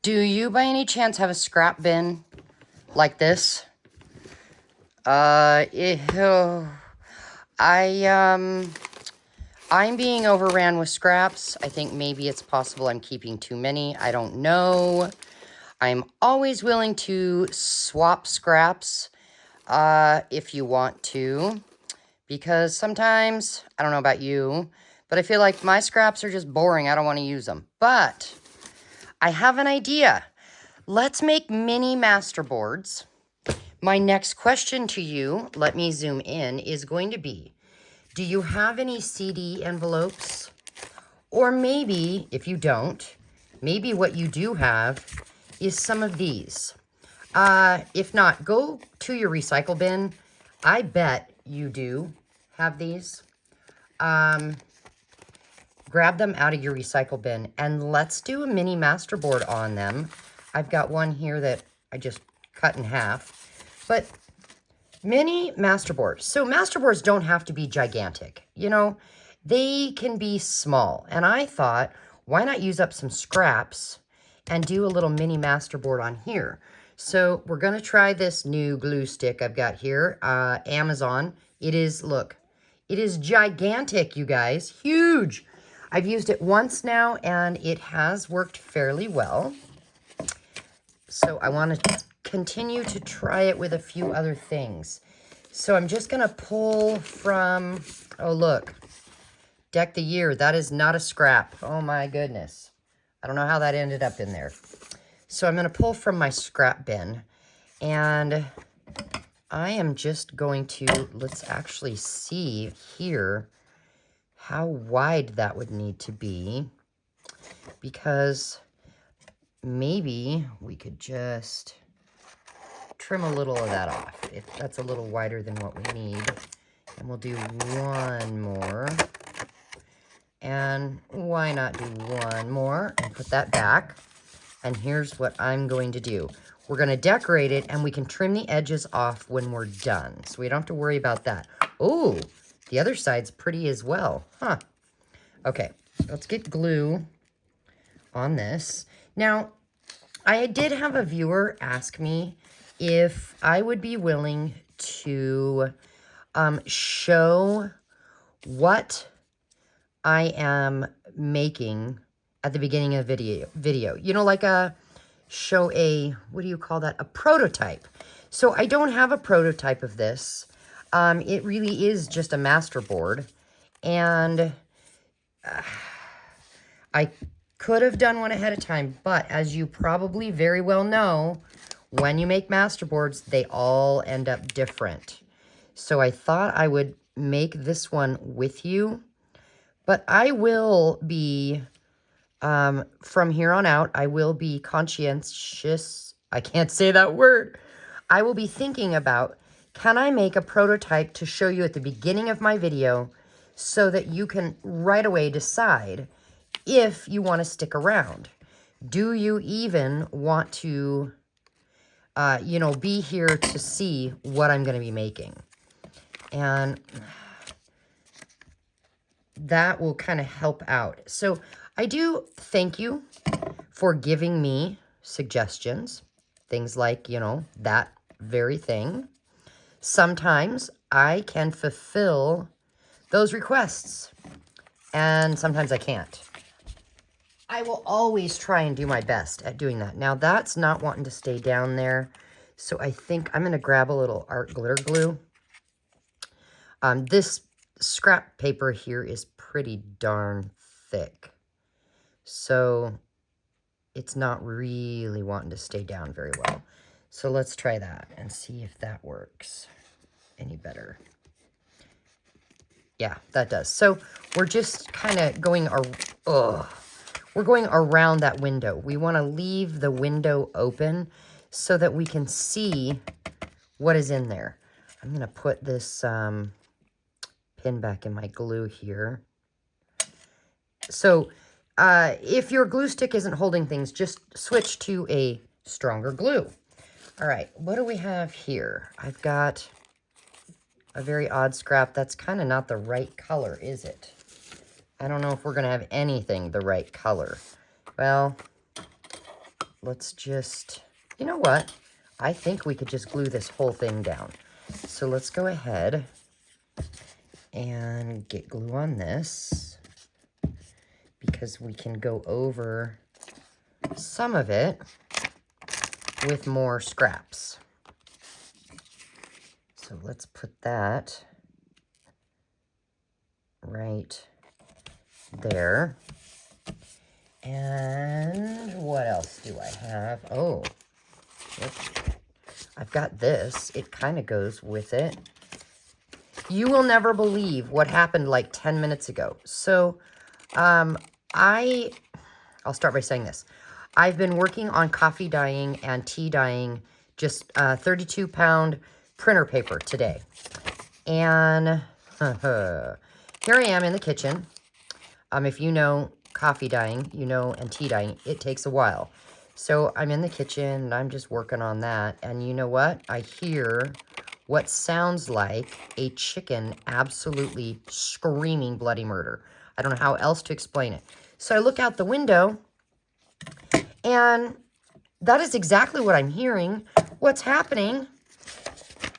Do you by any chance have a scrap bin like this? I'm being overran with scraps. I think maybe it's possible I'm keeping too many. I don't know. I'm always willing to swap scraps if you want to, because sometimes, I don't know about you, but I feel like my scraps are just boring. I don't want to use them. But I have an idea. Let's make mini masterboards. My next question to you, let me zoom in, is going to be, do you have any CD envelopes? Or maybe, if you don't, maybe what you do have is some of these. If not, go to your recycle bin. I bet you do have these. Grab them out of your recycle bin and let's do a mini masterboard on them. I've got one here that I just cut in half. But mini masterboards. So masterboards don't have to be gigantic. You know, they can be small. And I thought, why not use up some scraps and do a little mini masterboard on here? So we're going to try this new glue stick I've got here. Amazon. It is, look, it is gigantic, you guys. Huge. I've used it once now and it has worked fairly well. So I want to continue to try it with a few other things. So I'm just going to pull from, oh look, Deck the Year. That is not a scrap. Oh my goodness. I don't know how that ended up in there. So I'm going to pull from my scrap bin. And I am just going to, let's actually see here how wide that would need to be. Because maybe we could just trim a little of that off if that's a little wider than what we need. And we'll do one more. And why not do one more and put that back? And here's what I'm going to do. We're going to decorate it and we can trim the edges off when we're done. So we don't have to worry about that. Oh, the other side's pretty as well. Huh. Okay, let's get glue on this. Now, I did have a viewer ask me if I would be willing to show what I am making at the beginning of the video. You know, like show a, what do you call that? A prototype. So I don't have a prototype of this. It really is just a masterboard. And I could have done one ahead of time, but as you probably very well know, when you make masterboards, they all end up different. So I thought I would make this one with you, but I will be, from here on out, I will be conscientious. I can't say that word. I will be thinking about, can I make a prototype to show you at the beginning of my video so that you can right away decide if you want to stick around. Do you even want to, you know, be here to see what I'm going to be making? And that will kind of help out. So I do thank you for giving me suggestions. Things like, you know, that very thing. Sometimes I can fulfill those requests. And sometimes I can't. I will always try and do my best at doing that. Now, that's not wanting to stay down there. So I think I'm going to grab a little art glitter glue. This scrap paper here is pretty darn thick. So it's not really wanting to stay down very well. So let's try that and see if that works any better. Yeah, that does. So we're just kind of going, we're going around that window. We want to leave the window open so that we can see what is in there. I'm going to put this pin back in my glue here. So if your glue stick isn't holding things, just switch to a stronger glue. All right, what do we have here? I've got a very odd scrap. That's kind of not the right color, is it? I don't know if we're going to have anything the right color. Well, let's just, you know what? I think we could just glue this whole thing down. So let's go ahead and get glue on this, because we can go over some of it with more scraps. So let's put that right there. And what else do I have? Oh, I've got this. It kind of goes with it. You will never believe what happened like 10 minutes ago. So, I'll start by saying this. I've been working on coffee dyeing and tea dyeing, just 32-pound printer paper today. And here I am in the kitchen. If you know coffee dyeing, you know, and tea dyeing, it takes a while. So I'm in the kitchen and I'm just working on that. And you know what? I hear what sounds like a chicken absolutely screaming bloody murder. I don't know how else to explain it. So I look out the window, and that is exactly what I'm hearing. What's happening?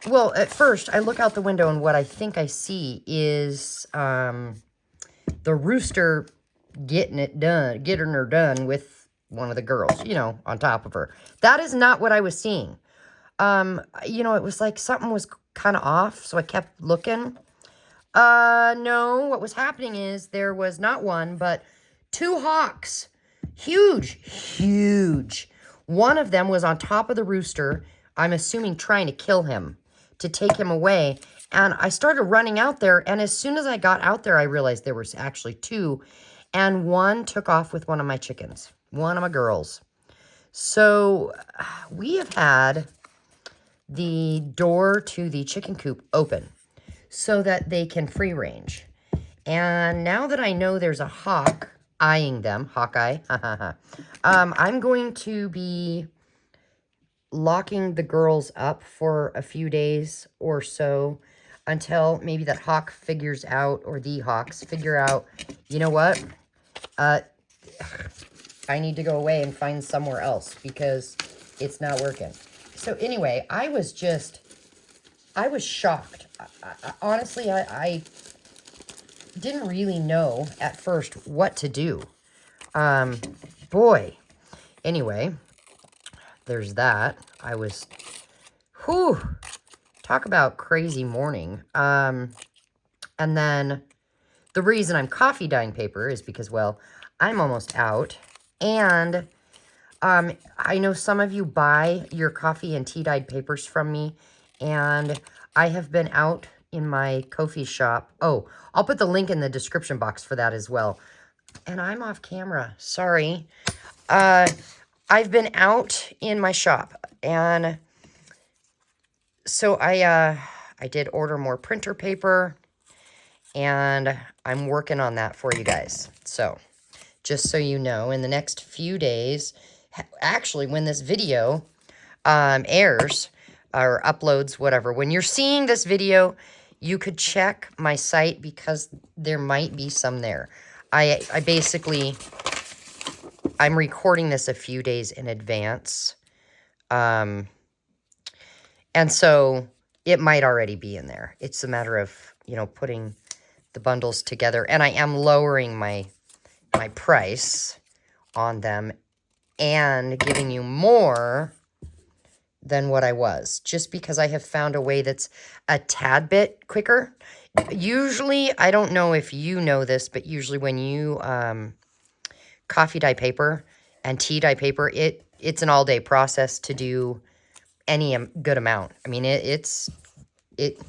Well, at first, I look out the window, and what I think I see is the rooster getting her done with one of the girls, you know, on top of her. That is not what I was seeing. You know, it was like something was kind of off, so I kept looking. No, what was happening is there was not one, but 2 hawks. Huge, huge. One of them was on top of the rooster, I'm assuming trying to kill him, to take him away. And I started running out there, and as soon as I got out there, I realized there was actually 2, and one took off with one of my chickens, one of my girls. So we have had the door to the chicken coop open so that they can free range. And now that I know there's a hawk eyeing them, Hawkeye, I'm going to be locking the girls up for a few days or so until maybe that hawk figures out, or the hawks figure out, you know what? I need to go away and find somewhere else because it's not working. So anyway, I was shocked. Honestly, I didn't really know at first what to do. Boy. Anyway, there's that. I was, talk about crazy morning. And then the reason I'm coffee dyeing paper is because, well, I'm almost out. And I know some of you buy your coffee and tea dyed papers from me, and I have been out in my Ko-fi shop. Oh, I'll put the link in the description box for that as well. And I'm off camera. Sorry. I've been out in my shop, and so I did order more printer paper, and I'm working on that for you guys. So just so you know, in the next few days, actually when this video airs or uploads, whatever, when you're seeing this video, you could check my site because there might be some there. I basically, I'm recording this a few days in advance. And so it might already be in there. It's a matter of, you know, putting the bundles together. And I am lowering my price on them and giving you more than what I was, just because I have found a way that's a tad bit quicker. Usually, I don't know if you know this, but usually when you coffee dye paper and tea dye paper, it's an all-day process to do any good amount. I mean,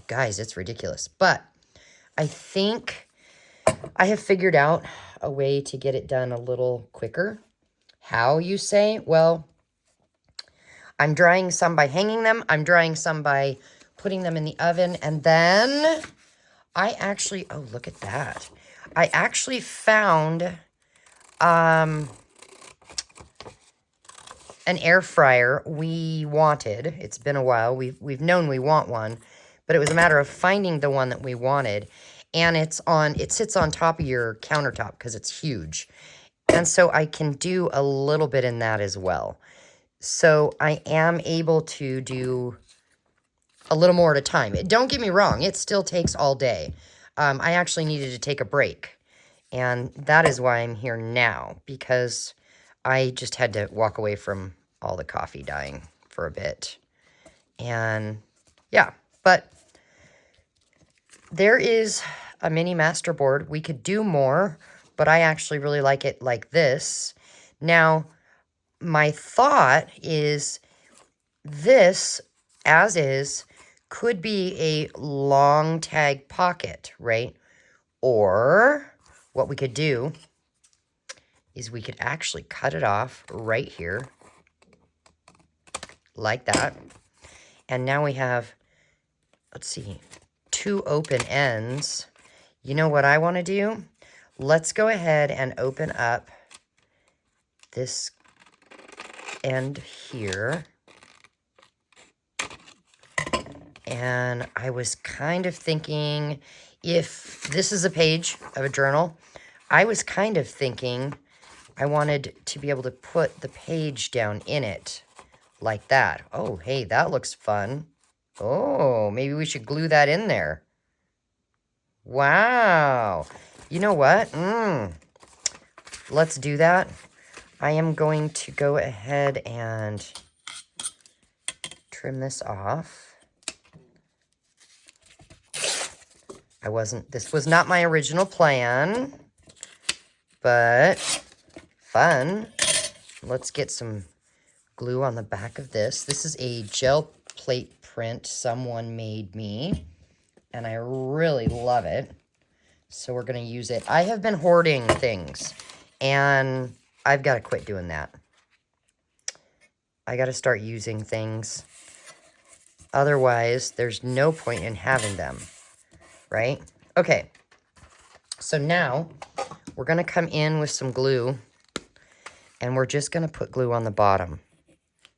guys, it's ridiculous. But I think I have figured out a way to get it done a little quicker. How, you say? Well, I'm drying some by hanging them. I'm drying some by putting them in the oven. And then I actually, oh, look at that. I actually found an air fryer we wanted. It's been a while. We've known we want one, but it was a matter of finding the one that we wanted. And it sits on top of your countertop because it's huge. And so I can do a little bit in that as well. So I am able to do a little more at a time. Don't get me wrong, it still takes all day. I actually needed to take a break. And that is why I'm here now, because I just had to walk away from all the coffee dying for a bit. And yeah, but there is a mini masterboard. We could do more, but I actually really like it like this. Now, my thought is this, as is, could be a long tag pocket, right? Or what we could do is we could actually cut it off right here, like that. And now we have, let's see, 2 open ends. You know what I want to do? Let's go ahead and open up this end here. And I was kind of thinking, if this is a page of a journal, I was kind of thinking I wanted to be able to put the page down in it like that. Oh, hey, that looks fun. Oh, maybe we should glue that in there. Wow. You know what? Let's do that. I am going to go ahead and trim this off. This was not my original plan, but fun. Let's get some glue on the back of this. This is a gel plate print someone made me, and I really love it. So we're going to use it. I have been hoarding things, and I've got to quit doing that. I got to start using things. Otherwise, there's no point in having them, right? Okay. So now we're going to come in with some glue, and we're just going to put glue on the bottom.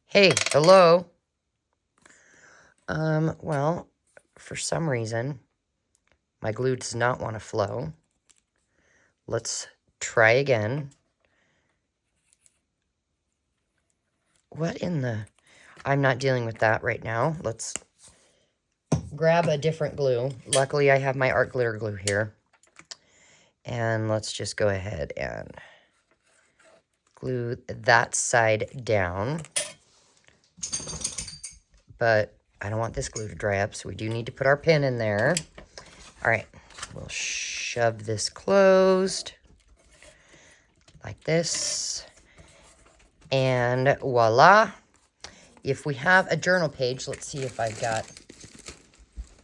Hey, hello. Well, for some reason, my glue does not want to flow. Let's try again. What in the... I'm not dealing with that right now. Let's grab a different glue. Luckily, I have my art glitter glue here. And let's just go ahead and glue that side down. But I don't want this glue to dry up, so we do need to put our pin in there. All right, we'll shove this closed like this. And voila. If we have a journal page, let's see if I've got,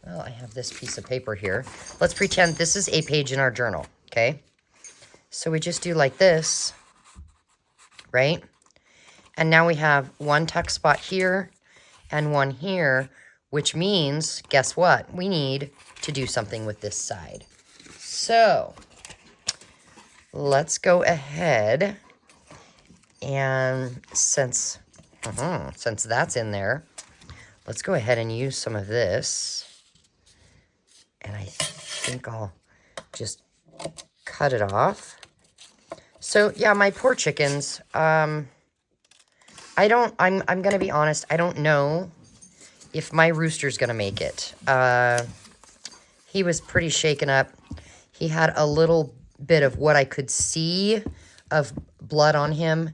well, I have this piece of paper here. Let's pretend this is a page in our journal, okay? So we just do like this, right? And now we have one tuck spot here and one here, which means, guess what? We need to do something with this side. So let's go ahead and since that's in there, let's go ahead and use some of this. And I think I'll just cut it off. So yeah, my poor chickens, I'm gonna be honest, I don't know if my rooster's gonna make it. He was pretty shaken up. He had a little bit of what I could see of blood on him.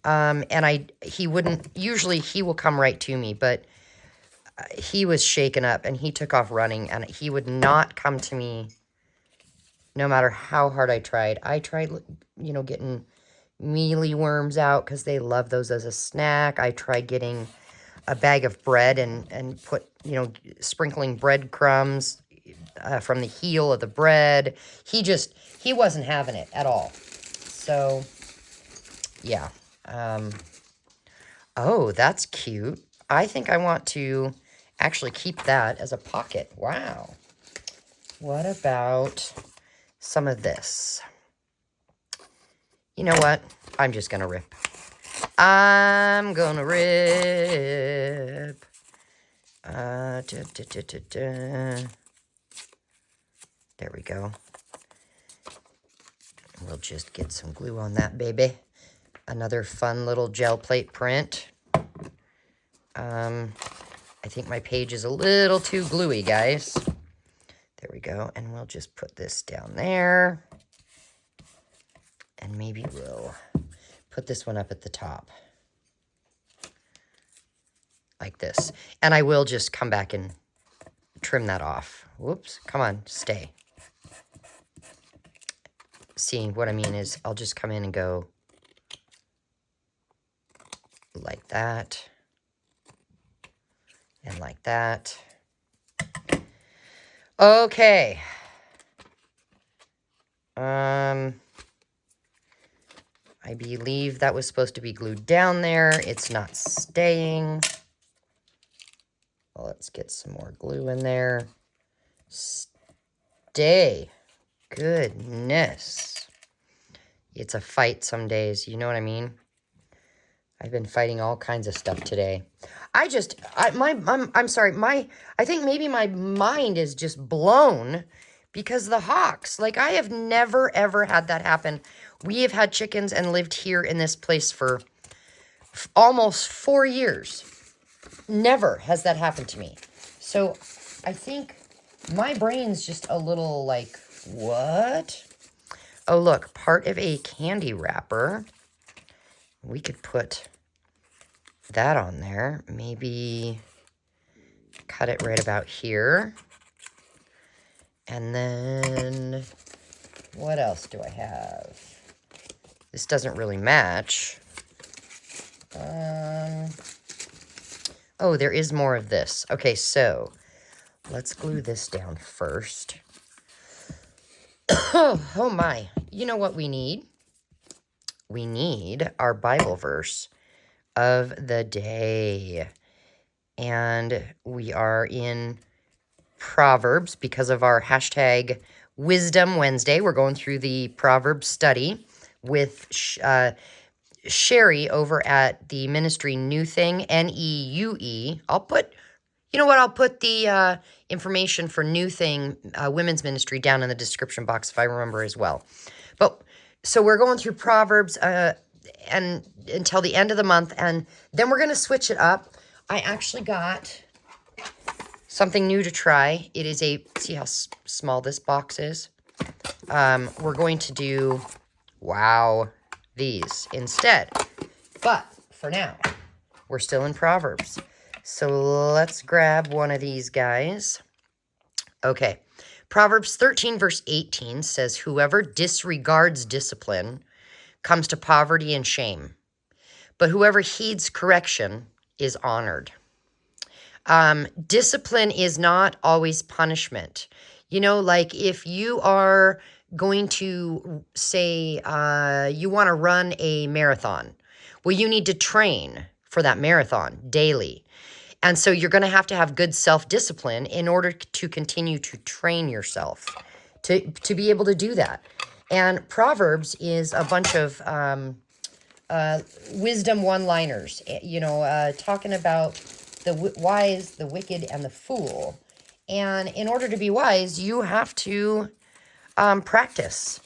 And he wouldn't, usually he will come right to me, but he was shaken up and he took off running, and he would not come to me no matter how hard I tried. I tried, you know, getting mealy worms out because they love those as a snack. I tried getting a bag of bread and put, you know, sprinkling breadcrumbs from the heel of the bread. He wasn't having it at all. So, yeah. Oh, that's cute. I think I want to actually keep that as a pocket. Wow. What about some of this? You know what? I'm just going to rip. I'm going to rip. There we go. We'll just get some glue on that baby. Another fun little gel plate print. I think my page is a little too gluey, guys. There we go. And we'll just put this down there. And maybe we'll put this one up at the top. Like this. And I will just come back and trim that off. Whoops. Come on, stay. See, what I mean is I'll just come in and go like that. And like that. Okay. I believe that was supposed to be glued down there. It's not staying. Well, let's get some more glue in there. Stay. Goodness. It's a fight some days. You know what I mean? I've been fighting all kinds of stuff today. I'm sorry. I think maybe my mind is just blown because the hawks. Like, I have never, ever had that happen. We have had chickens and lived here in this place for almost 4 years. Never has that happened to me. So I think my brain's just a little like, what? Oh, look, part of a candy wrapper. We could put that on there. Maybe cut it right about here. And then what else do I have? This doesn't really match. Oh, there is more of this. Okay, so let's glue this down first. Oh my. You know what we need? We need our Bible verse of the day. And we are in Proverbs because of our hashtag Wisdom Wednesday. We're going through the Proverbs study with Sherry over at the ministry New Thing, N-E-U-E. I'll put the information for New Thing Women's Ministry down in the description box if I remember as well. But so we're going through Proverbs and until the end of the month, and then we're going to switch it up. I actually got something new to try. It is see how small this box is? We're going to do, these instead. But for now, we're still in Proverbs. So let's grab one of these guys. Okay. Proverbs 13 verse 18 says, whoever disregards discipline comes to poverty and shame, but whoever heeds correction is honored. Discipline is not always punishment. You know, like if you are going to say you want to run a marathon, well, you need to train for that marathon daily. And so you're going to have good self-discipline in order to continue to train yourself to be able to do that. And Proverbs is a bunch of wisdom one-liners, talking about the wise, the wicked, and the fool. And in order to be wise, you have to practice,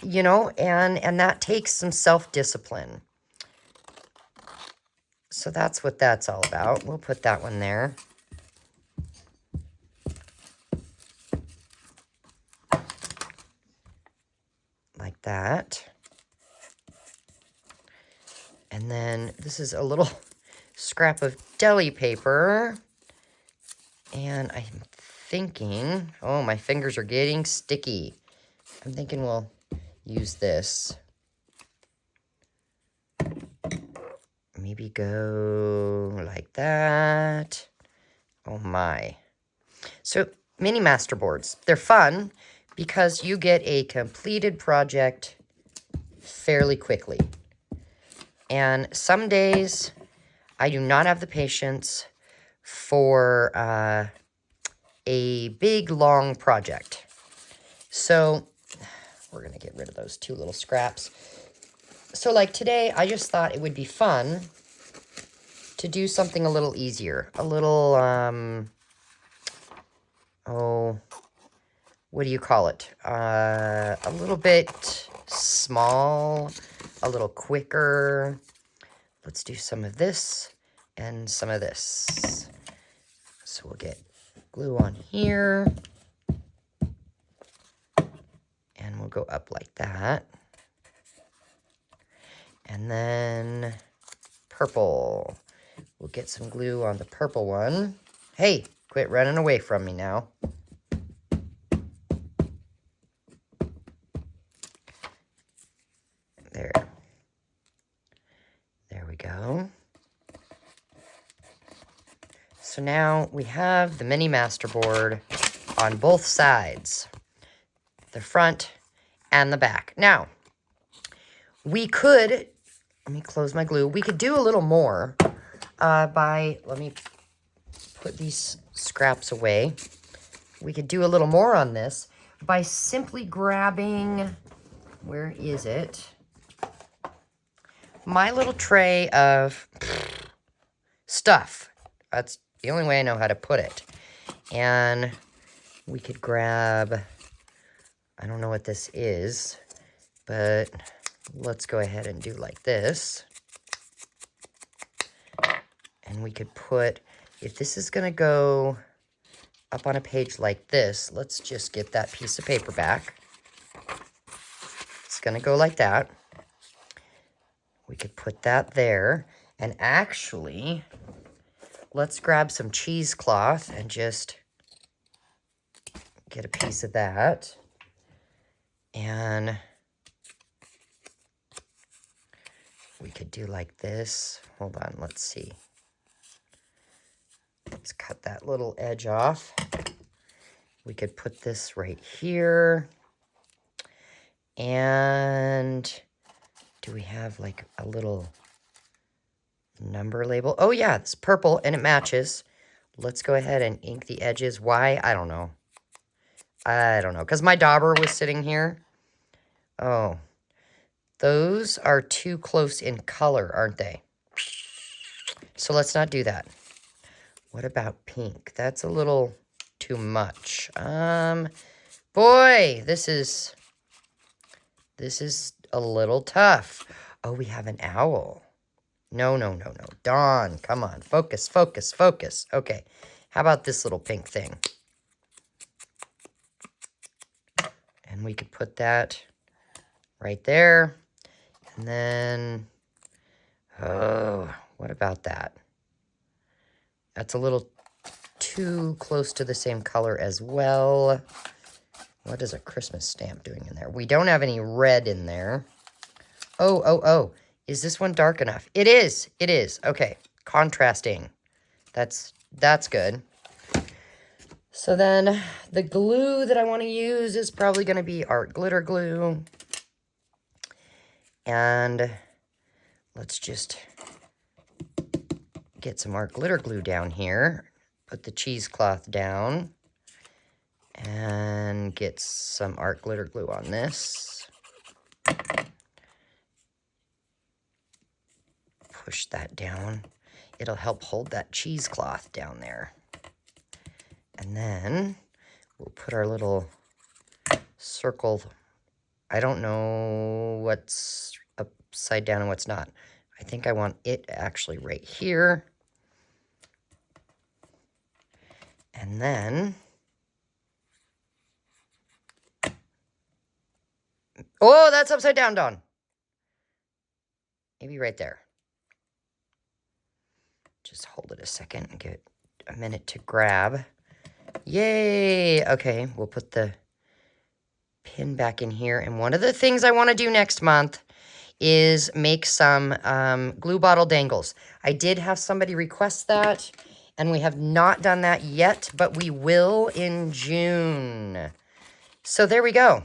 and that takes some self-discipline. So that's what that's all about. We'll put that one there. Like that. And then this is a little scrap of deli paper. And I'm thinking, oh, my fingers are getting sticky. I'm thinking we'll use this. Maybe go like that. Oh my. So mini master boards. They're fun because you get a completed project fairly quickly. And some days I do not have the patience for a big, long project. So we're going to get rid of those two little scraps. So like today, I just thought it would be fun to do something a little easier. A little, what do you call it? A little bit small, a little quicker. Let's do some of this and some of this. So we'll get glue on here. And we'll go up like that. And then purple. We'll get some glue on the purple one. Hey, quit running away from me now. There. There we go. So now we have the mini masterboard on both sides, the front and the back. Now, we could, let me close my glue. We could do a little more let me put these scraps away. We could do a little more on this by simply grabbing, where is it? My little tray of stuff. That's the only way I know how to put it. And we could grab, I don't know what this is, but let's go ahead and do like this. And we could put, if this is going to go up on a page like this, let's just get that piece of paper back. It's going to go like that. We could put that there. And actually, let's grab some cheesecloth and just get a piece of that. And we could do like this. Hold on, let's see. Let's cut that little edge off. We could put this right here. And do we have like a little number label? Oh yeah, it's purple and it matches. Let's go ahead and ink the edges. Why? I don't know. I don't know, because my dauber was sitting here. Oh, those are too close in color, aren't they? So let's not do that. What about pink? That's a little too much. Boy, this is a little tough. Oh, we have an owl. No. Dawn, come on. Focus. Okay, how about this little pink thing? And we could put that right there. And then, oh, what about that? That's a little too close to the same color as well. What is a Christmas stamp doing in there? We don't have any red in there. Oh. Is this one dark enough? It is. Okay, contrasting. That's good. So then the glue that I want to use is probably going to be art glitter glue. And let's just get some art glitter glue down here. Put the cheesecloth down. And get some art glitter glue on this. Push that down. It'll help hold that cheesecloth down there. And then we'll put our little circle. I don't know what's upside down and what's not. I think I want it actually right here. And then, oh, that's upside down, Dawn. Maybe right there. Just hold it a second and give it a minute to grab. Yay! Okay, we'll put the pin back in here. And one of the things I want to do next month is make some glue bottle dangles. I did have somebody request that, and we have not done that yet, but we will in June. So there we go.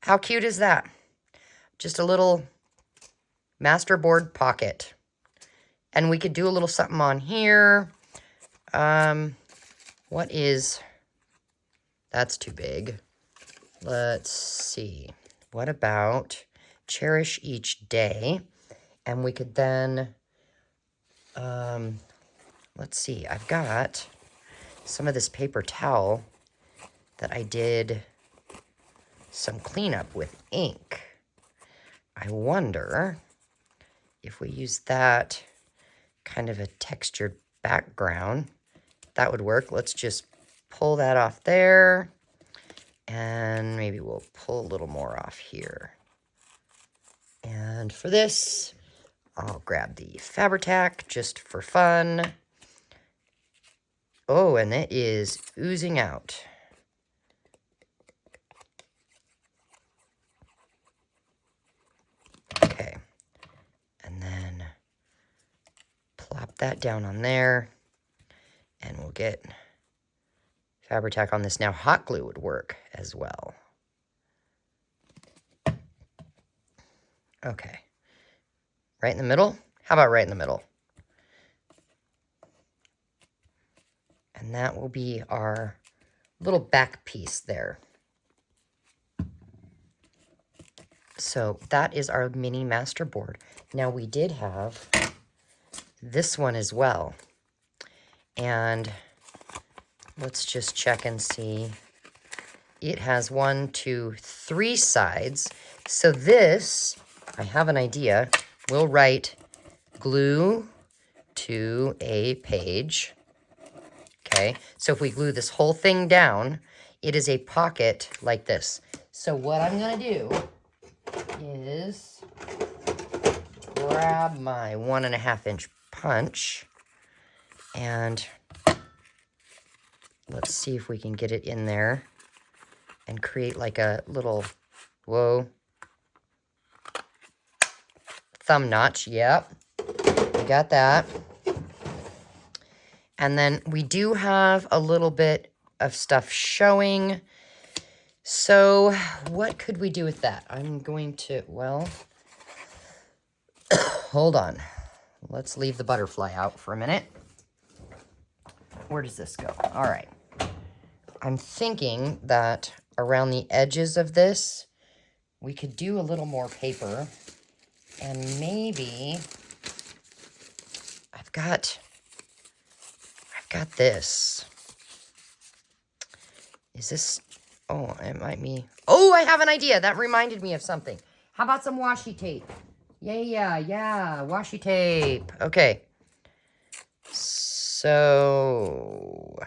How cute is that? Just a little masterboard pocket. And we could do a little something on here. What is... That's too big. Let's see. What about cherish each day? And we could then... let's see. I've got some of this paper towel that I did some cleanup with ink. I wonder if we use that kind of a textured background, that would work. Let's just pull that off there. And maybe we'll pull a little more off here. And for this, I'll grab the Fabri-Tac just for fun. Oh, and it is oozing out. Okay. And then plop that down on there. And we'll get Fabri-Tac on this. Now, hot glue would work as well. Okay. Right in the middle? How about right in the middle? And that will be our little back piece there. So that is our mini master board. Now we did have this one as well. And let's just check and see. It has 1, 2, 3 sides. So this, I have an idea. We'll write glue to a page. Okay, so if we glue this whole thing down, it is a pocket like this. So what I'm gonna do is grab my 1.5-inch punch and let's see if we can get it in there and create like a little, whoa, thumb notch. Yep, we got that. And then we do have a little bit of stuff showing. So what could we do with that? I'm going to, well, hold on. Let's leave the butterfly out for a minute. Where does this go? All right. I'm thinking that around the edges of this, we could do a little more paper. And maybe I've got this. Is this, oh, it might be, oh, I have an idea. That reminded me of something. How about some washi tape? Yeah, washi tape. Okay. So,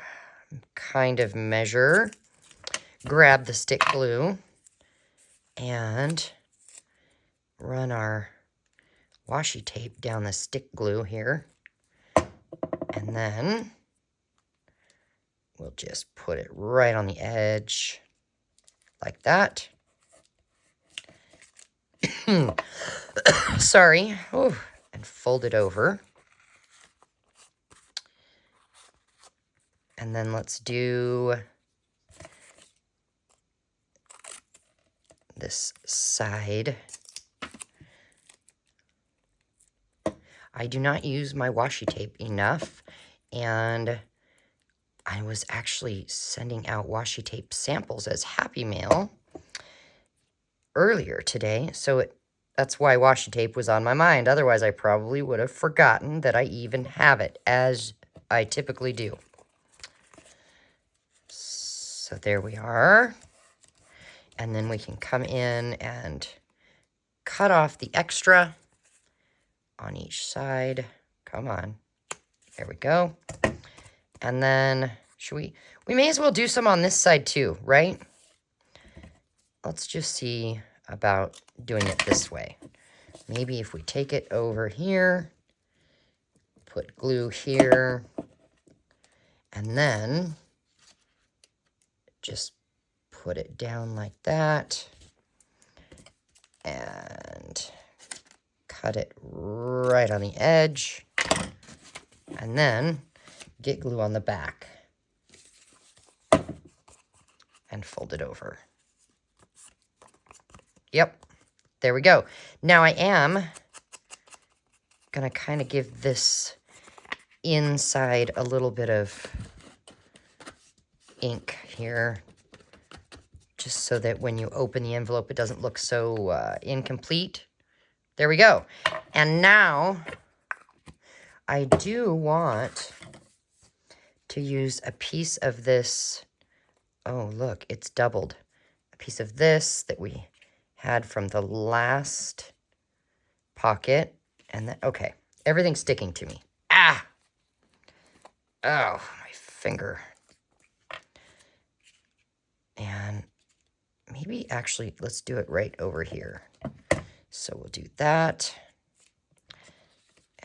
kind of measure, grab the stick glue, and run our washi tape down the stick glue here. And then we'll just put it right on the edge like that. Sorry. Ooh, and fold it over. And then let's do this side. I do not use my washi tape enough, and I was actually sending out washi tape samples as Happy Mail earlier today, so that's why washi tape was on my mind. Otherwise, I probably would have forgotten that I even have it, as I typically do. So there we are. And then we can come in and cut off the extra on each side. Come on. There we go. And then, we may as well do some on this side too, right? Let's just see about doing it this way. Maybe if we take it over here, put glue here, and then just put it down like that, and cut it right on the edge, and then get glue on the back and fold it over. Yep, there we go. Now I am gonna kind of give this inside a little bit of ink here, just so that when you open the envelope, it doesn't look so incomplete. There we go. And now I do want to use a piece of this. Oh, look, it's doubled. A piece of this that we had from the last pocket. And then, okay, everything's sticking to me. Ah! Oh, my finger. And maybe actually, let's do it right over here. So we'll do that.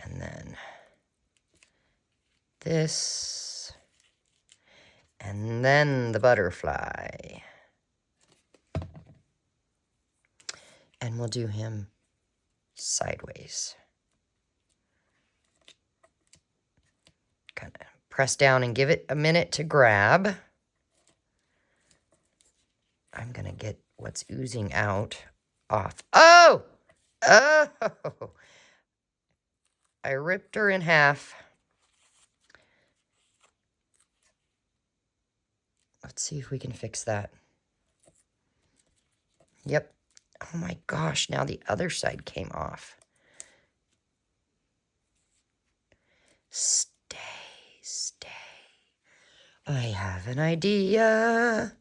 And then this. And then the butterfly. And we'll do him sideways. Kind of press down and give it a minute to grab. I'm going to get what's oozing out off. Oh! Oh! I ripped her in half. Let's see if we can fix that. Yep. Oh my gosh, now the other side came off. Stay, stay. I have an idea.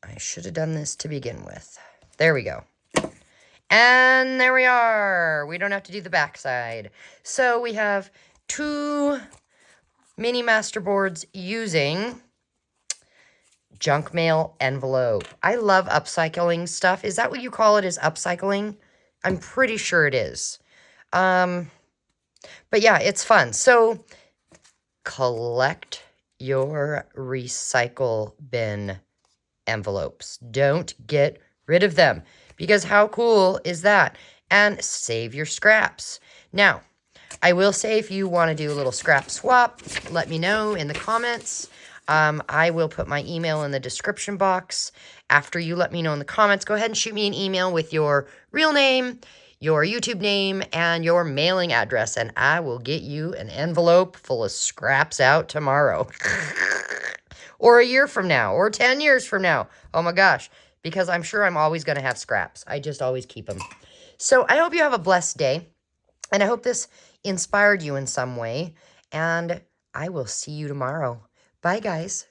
I should have done this to begin with. There we go. And there we are. We don't have to do the backside. So we have 2 mini masterboards using junk mail envelope. I love upcycling stuff. Is that what you call it, is upcycling? I'm pretty sure it is. But yeah, it's fun. So collect your recycle bin envelopes. Don't get rid of them, because how cool is that? And save your scraps. Now, I will say, if you want to do a little scrap swap, let me know in the comments. I will put my email in the description box. After you let me know in the comments, go ahead and shoot me an email with your real name, your YouTube name, and your mailing address, and I will get you an envelope full of scraps out tomorrow. Or a year from now, or 10 years from now. Oh my gosh, because I'm sure I'm always going to have scraps. I just always keep them. So I hope you have a blessed day, and I hope this inspired you in some way, and I will see you tomorrow. Bye, guys.